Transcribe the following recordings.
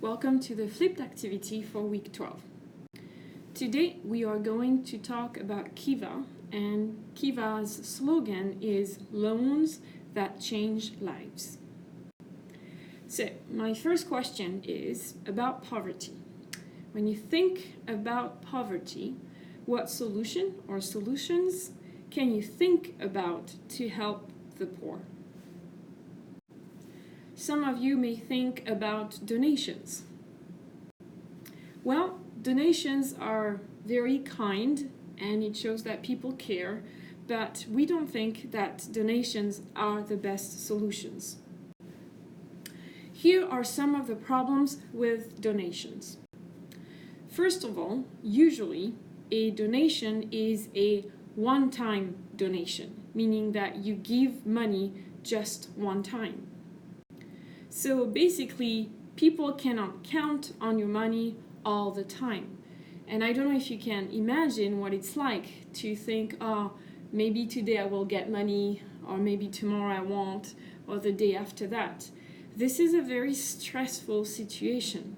Welcome to the flipped activity for week 12. Today we are going to talk about Kiva, and Kiva's slogan is loans that change lives. So my first question is about poverty. When you think about poverty, what solution or solutions can you think about to help the poor? Some of you may think about donations. Well, donations are very kind and it shows that people care, but we don't think that donations are the best solutions. Here are some of the problems with donations. First of all, usually a donation is a one-time donation, meaning that you give money just one time. So basically, people cannot count on your money all the time. And I don't know if you can imagine what it's like to think, maybe today I will get money, or maybe tomorrow I won't, or the day after that. This is a very stressful situation.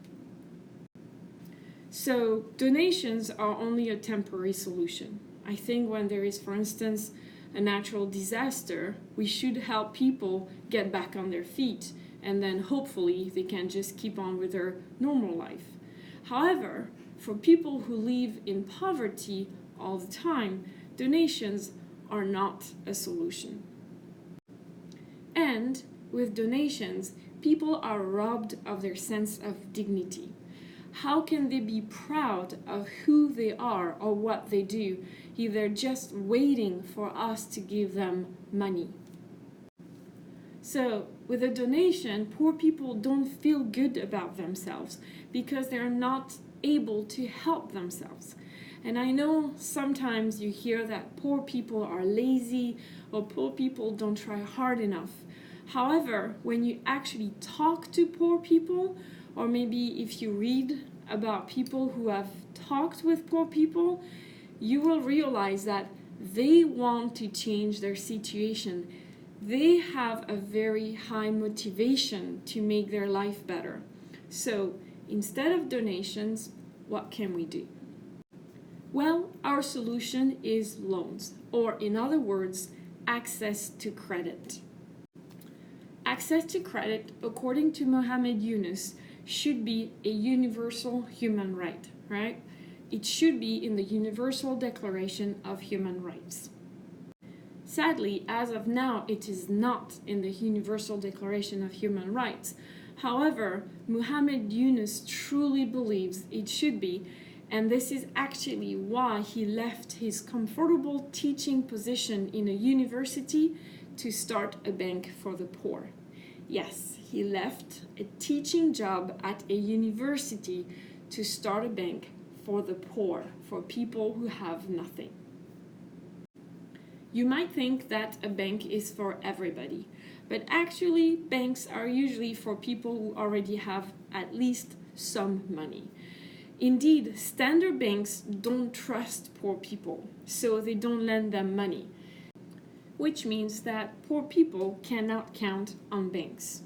So donations are only a temporary solution. I think when there is, for instance, a natural disaster, we should help people get back on their feet, and then hopefully they can just keep on with their normal life. However, for people who live in poverty all the time, donations are not a solution. And with donations, people are robbed of their sense of dignity. How can they be proud of who they are or what they do if they're just waiting for us to give them money? So, with a donation, poor people don't feel good about themselves because they're not able to help themselves. And I know sometimes you hear that poor people are lazy or poor people don't try hard enough. However, when you actually talk to poor people, or maybe if you read about people who have talked with poor people, you will realize that they want to change their situation. They have a very high motivation to make their life better. So instead of donations, what can we do? Well, our solution is loans, or in other words, access to credit. Access to credit, according to Mohammed Yunus, should be a universal human right? It should be in the Universal Declaration of Human Rights. Sadly, as of now, it is not in the Universal Declaration of Human Rights. However, Mohammed Yunus truly believes it should be, and this is actually why he left his comfortable teaching position in a university to start a bank for the poor. Yes, he left a teaching job at a university to start a bank for the poor, for people who have nothing. You might think that a bank is for everybody, but actually banks are usually for people who already have at least some money. Indeed, standard banks don't trust poor people, so they don't lend them money, which means that poor people cannot count on banks.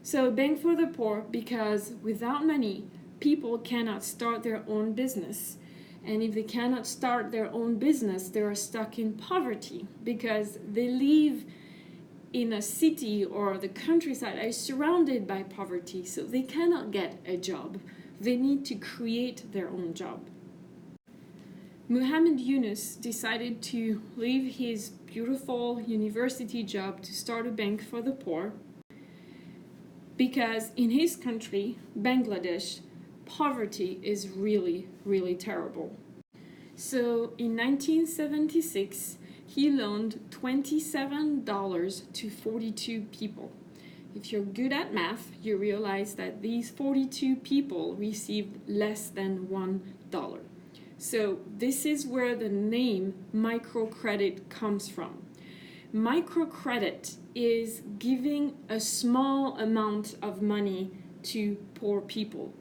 So bank for the poor, because without money, people cannot start their own business. And if they cannot start their own business, they are stuck in poverty because they live in a city or the countryside that is surrounded by poverty, so they cannot get a job. They need to create their own job. Mohammed Yunus decided to leave his beautiful university job to start a bank for the poor because in his country, Bangladesh, poverty is really, really terrible. So in 1976, he loaned $27 to 42 people. If you're good at math, you realize that these 42 people received less than $1. So this is where the name microcredit comes from. Microcredit is giving a small amount of money to poor people.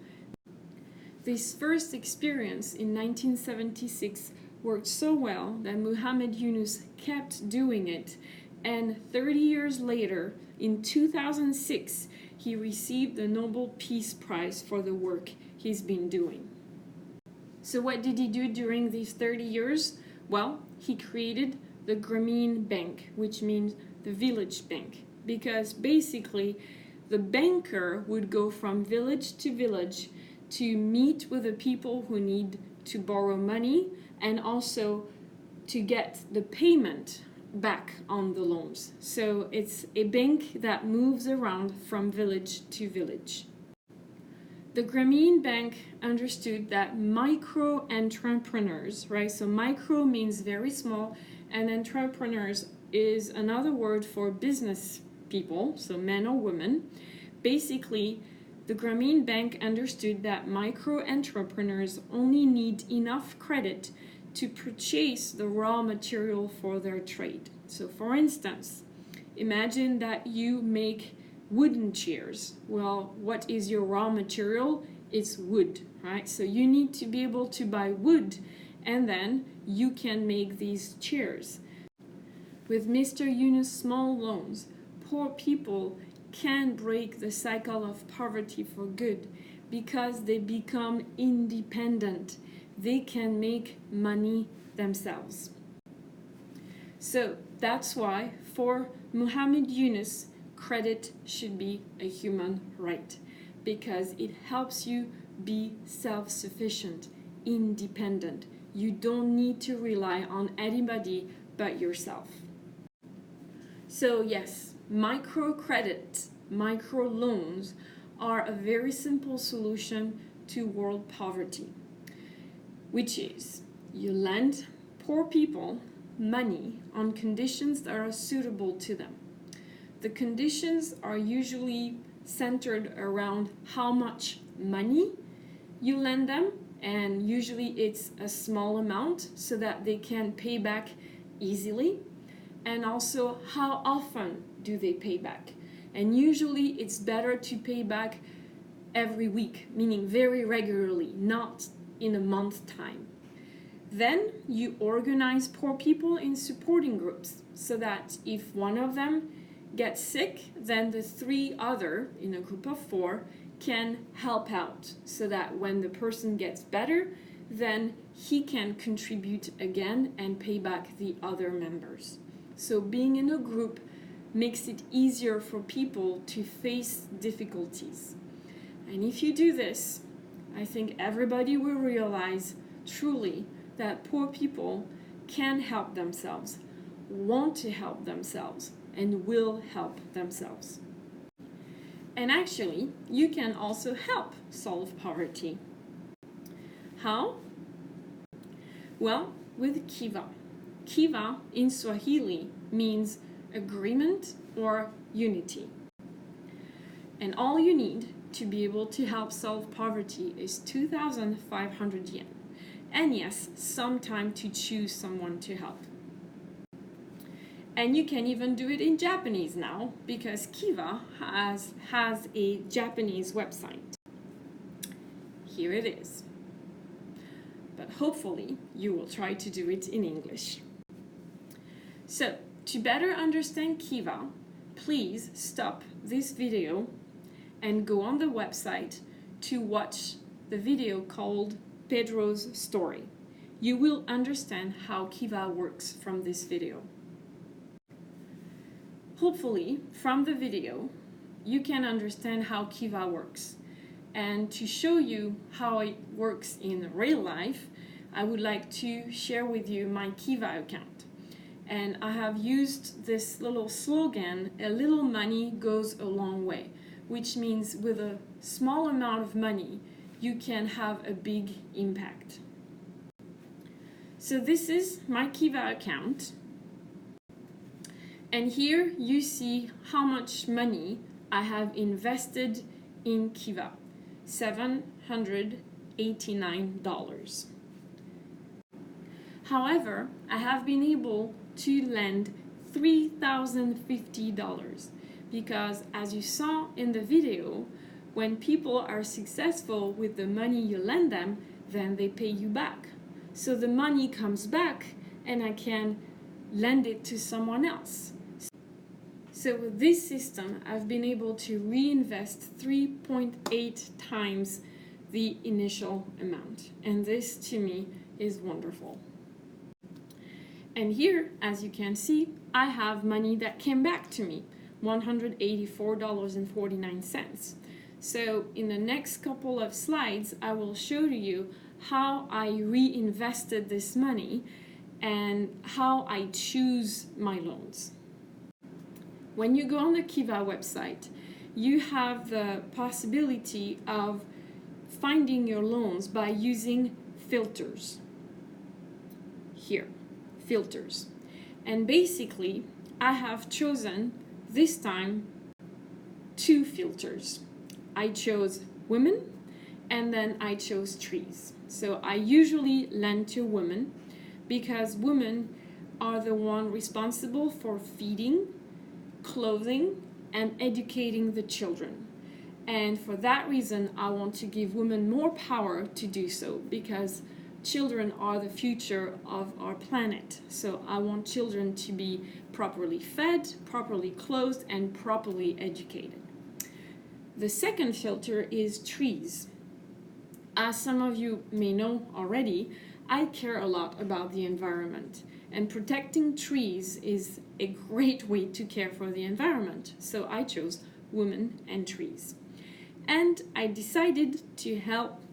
This first experience in 1976 worked so well that Mohammed Yunus kept doing it, and 30 years later, in 2006, he received the Nobel Peace Prize for the work he's been doing. So what did he do during these 30 years? Well, he created the Grameen Bank, which means the village bank, because basically the banker would go from village to village to meet with the people who need to borrow money and also to get the payment back on the loans. So it's a bank that moves around from village to village. The Grameen Bank understood that micro entrepreneurs, right? So micro means very small, and entrepreneurs is another word for business people, so men or women. Basically, the Grameen Bank understood that micro entrepreneurs only need enough credit to purchase the raw material for their trade. So for instance, imagine that you make wooden chairs. Well, what is your raw material? It's wood, right? So you need to be able to buy wood, and then you can make these chairs. With Mr. Yunus' small loans, poor people can break the cycle of poverty for good because they become independent. They can make money themselves. So that's why for Muhammad Yunus, credit should be a human right, because it helps you be self-sufficient, independent. You don't need to rely on anybody but yourself. So yes, microcredit, microloans are a very simple solution to world poverty, which is you lend poor people money on conditions that are suitable to them. The conditions are usually centered around how much money you lend them, and usually it's a small amount so that they can pay back easily, and also how often do they pay back. And usually it's better to pay back every week, meaning very regularly, not in a month time. Then you organize poor people in supporting groups so that if one of them gets sick, then the three other in a group of four can help out so that when the person gets better, then he can contribute again and pay back the other members. So being in a group makes it easier for people to face difficulties. And if you do this, I think everybody will realize truly that poor people can help themselves, want to help themselves, and will help themselves. And actually, you can also help solve poverty. How? Well, with Kiva. Kiva in Swahili means agreement or unity. And all you need to be able to help solve poverty is 2,500 yen. And yes, some time to choose someone to help. And you can even do it in Japanese now, because Kiva has a Japanese website. Here it is. But hopefully you will try to do it in English. So, to better understand Kiva, please stop this video and go on the website to watch the video called Pedro's Story. You will understand how Kiva works from this video. Hopefully, from the video, you can understand how Kiva works. And to show you how it works in real life, I would like to share with you my Kiva account. And I have used this little slogan, a little money goes a long way, which means with a small amount of money, you can have a big impact. So this is my Kiva account. And here you see how much money I have invested in Kiva, $789. However, I have been able to lend $3,050 because, as you saw in the video, when people are successful with the money you lend them, then they pay you back. So the money comes back and I can lend it to someone else. So with this system, I've been able to reinvest 3.8 times the initial amount. And this to me is wonderful. And here, as you can see, I have money that came back to me, $184.49. So in the next couple of slides, I will show you how I reinvested this money and how I choose my loans. When you go on the Kiva website, you have the possibility of finding your loans by using filters. Here, filters. And basically, I have chosen this time 2 filters. I chose women and then I chose trees. So I usually lend to women because women are the one responsible for feeding, clothing, and educating the children. And for that reason, I want to give women more power to do so because children are the future of our planet. So I want children to be properly fed, properly clothed, and properly educated. The second filter is trees. As some of you may know already, I care a lot about the environment, and protecting trees is a great way to care for the environment. So I chose women and trees. And I decided to help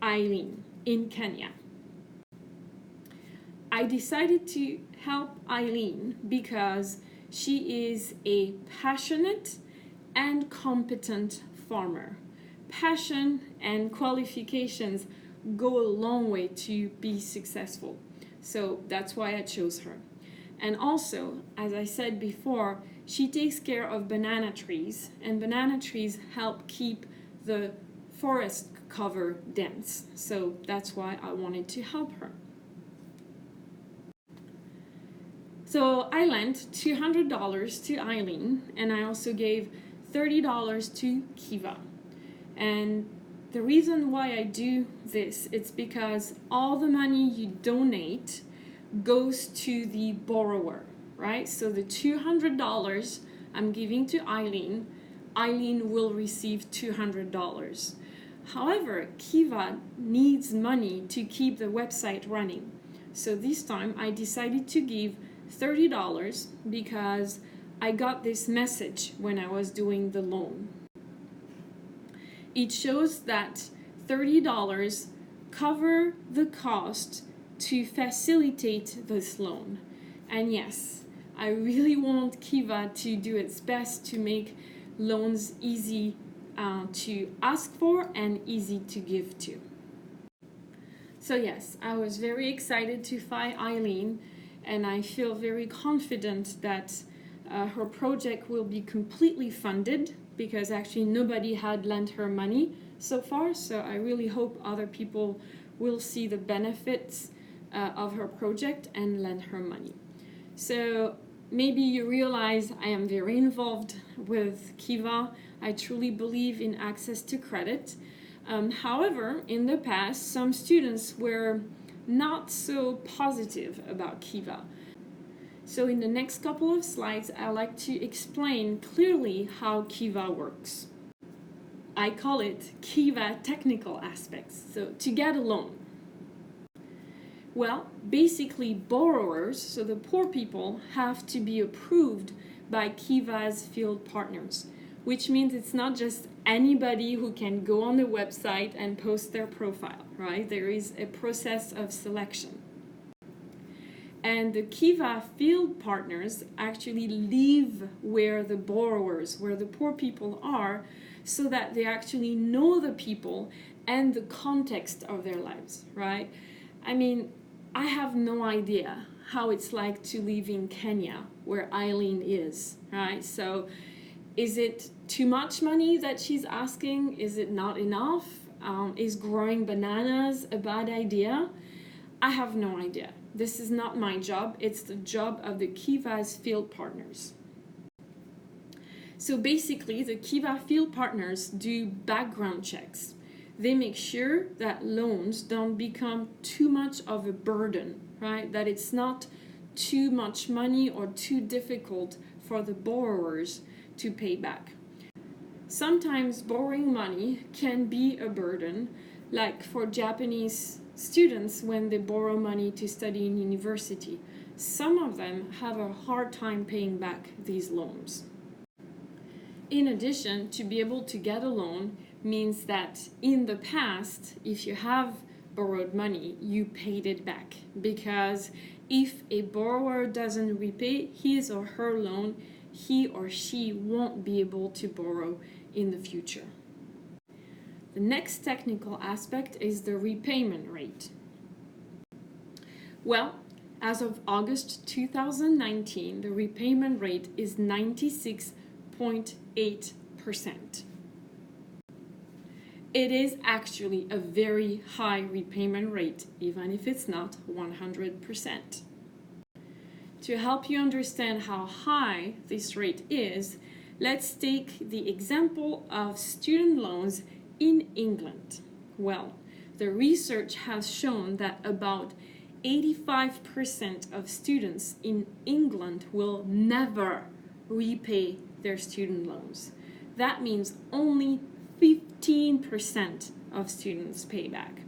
Eileen in Kenya. I decided to help Eileen because she is a passionate and competent farmer. Passion and qualifications go a long way to be successful. So that's why I chose her. And also, as I said before, she takes care of banana trees, and banana trees help keep the forest cover dense. So that's why I wanted to help her. So I lent $200 to Eileen, and I also gave $30 to Kiva. And the reason why I do this, it's because all the money you donate goes to the borrower, right? So the $200 I'm giving to Eileen, Eileen will receive $200. However, Kiva needs money to keep the website running. So this time I decided to give $30 because I got this message when I was doing the loan. It shows that $30 cover the cost to facilitate this loan. And yes, I really want Kiva to do its best to make loans easy to ask for and easy to give to. So yes, I was very excited to find Eileen, and I feel very confident that her project will be completely funded because actually nobody had lent her money so far. So I really hope other people will see the benefits of her project and lend her money. So maybe you realize I am very involved with Kiva. I truly believe in access to credit. However, in the past, some students were not so positive about Kiva. So in the next couple of slides, I'd like to explain clearly how Kiva works. I call it Kiva technical aspects. So to get a loan. Well, basically borrowers, so the poor people, have to be approved by Kiva's field partners, which means it's not just anybody who can go on the website and post their profile, right? There is a process of selection. And the Kiva field partners actually live where the borrowers, where the poor people are, so that they actually know the people and the context of their lives, right? I mean, I have no idea how it's like to live in Kenya, where Eileen is, right? So is it too much money that she's asking? Is it not enough? Is growing bananas a bad idea? I have no idea. This is not my job. It's the job of the Kiva's field partners. So basically, the Kiva field partners do background checks. They make sure that loans don't become too much of a burden, right? That it's not too much money or too difficult for the borrowers to pay back. Sometimes borrowing money can be a burden, like for Japanese students when they borrow money to study in university. Some of them have a hard time paying back these loans. In addition, to be able to get a loan means that in the past, if you have borrowed money, you paid it back. Because if a borrower doesn't repay his or her loan, he or she won't be able to borrow in the future. The next technical aspect is the repayment rate. Well, as of August 2019, the repayment rate is 96.8%. It is actually a very high repayment rate, even if it's not 100%. To help you understand how high this rate is, let's take the example of student loans in England. Well, the research has shown that about 85% of students in England will never repay their student loans. That means only 15% of students pay back.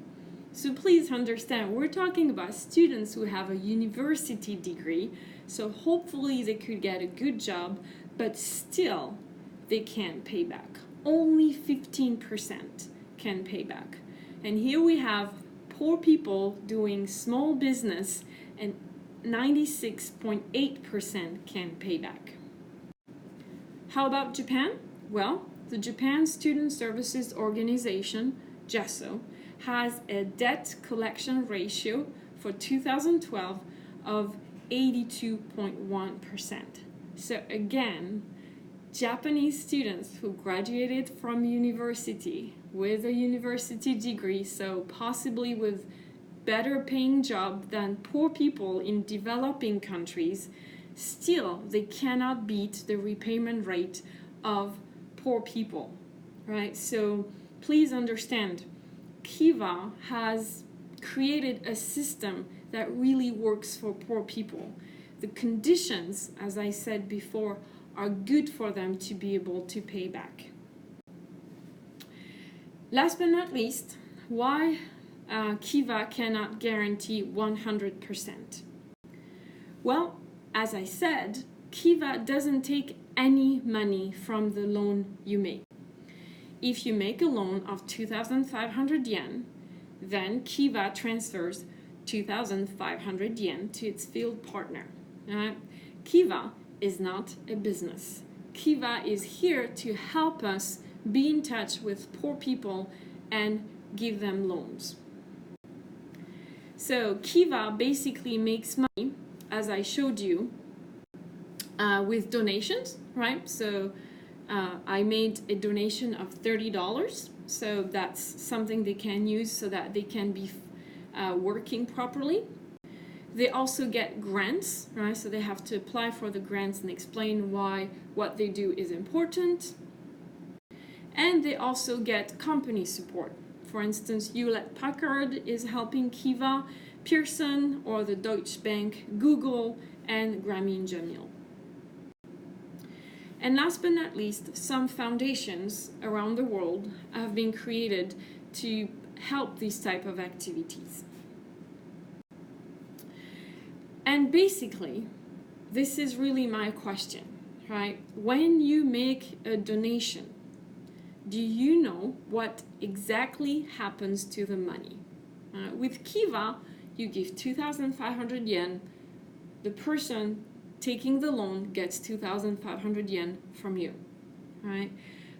So please understand, we're talking about students who have a university degree, so hopefully they could get a good job, but still they can't pay back. Only 15% can pay back. And here we have poor people doing small business, and 96.8% can pay back. How about Japan? Well, the Japan Student Services Organization, JESO, has a debt collection ratio for 2012 of 82.1%. So again, Japanese students who graduated from university with a university degree, so possibly with better paying job than poor people in developing countries, still they cannot beat the repayment rate of poor people, right? So please understand, Kiva has created a system that really works for poor people. The conditions, as I said before, are good for them to be able to pay back. Last but not least, why Kiva cannot guarantee 100%? Well, as I said, Kiva doesn't take any money from the loan you make. If you make a loan of 2,500 yen, then Kiva transfers 2,500 yen to its field partner. Kiva is not a business. Kiva is here to help us be in touch with poor people and give them loans. So Kiva basically makes money, as I showed you, with donations, right? So I made a donation of $30, so that's something they can use so that they can be working properly. They also get grants, right? So they have to apply for the grants and explain why what they do is important. And they also get company support. For instance, Hewlett-Packard is helping Kiva, Pearson or the Deutsche Bank, Google, and Grameen Jamil. And last but not least, some foundations around the world have been created to help these type of activities. And basically, this is really my question, right? When you make a donation, do you know what exactly happens to the money? With Kiva, you give 2,500 yen. The person taking the loan gets 2,500 yen from you, right?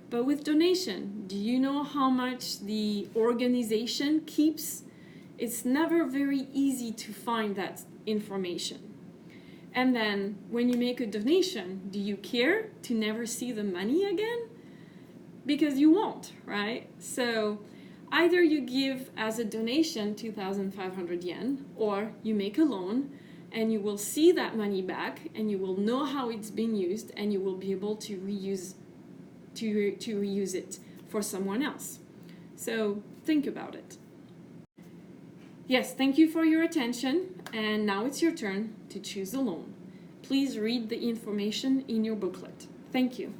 But with donation, do you know how much the organization keeps? It's never very easy to find that information. And then when you make a donation, do you care to never see the money again? Because you won't, right? So either you give as a donation 2,500 yen, or you make a loan and you will see that money back and you will know how it's being used and you will be able to reuse it for someone else. So think about it. Yes, thank you for your attention, and now it's your turn to choose a loan. please read the information in your booklet. Thank you.